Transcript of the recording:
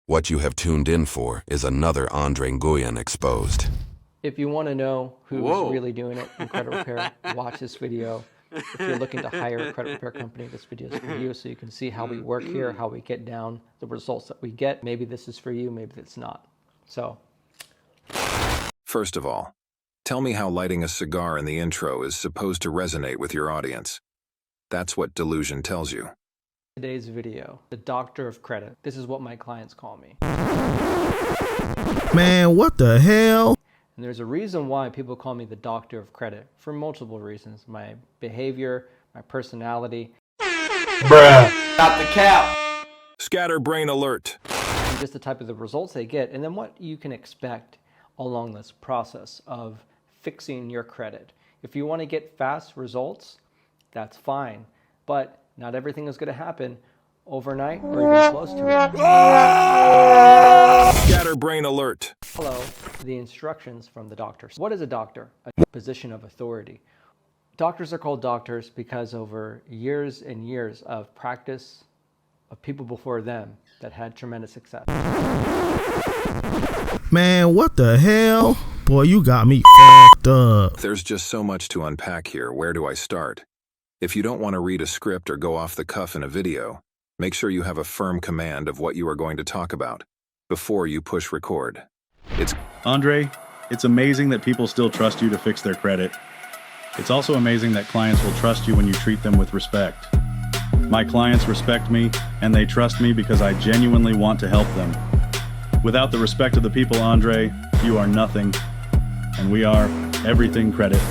What you have tuned in for is another Andre Nguyen exposed. If you want to know who's Whoa. really doing it in credit repair, watch this video. If you're looking to hire a credit repair company, this video is for you, so you can see how we work here, how we get down the results that we get. Maybe this is for you, maybe it's not. So, First of all, tell me how lighting a cigar in the intro is supposed to resonate with your audience. That's what delusion tells you. today's video, the doctor of credit. This is what my clients call me. Man, what the hell? And there's a reason why people call me the doctor of credit, for multiple reasons. My behavior, my personality, Bruh. Stop the cap. Scatterbrain alert. and just the type of the results they get, and then what you can expect along this process of fixing your credit. If you want to get fast results, that's fine, but not everything is going to happen overnight or even close to it. Scatterbrain alert. Follow the instructions from the doctor. What is a doctor? A position of authority. Doctors are called doctors because over years and years of practice of people before them that had tremendous success. Man, what the hell? Boy, you got me fucked up. There's just so much to unpack here. Where do I start? If you don't want to read a script or go off the cuff in a video, make sure you have a firm command of what you are going to talk about before you push record. Andre, it's amazing that people still trust you to fix their credit. It's also amazing that clients will trust you when you treat them with respect. My clients respect me, and they trust me because I genuinely want to help them. Without the respect of the people, Andre, you are nothing, and we are everything credit.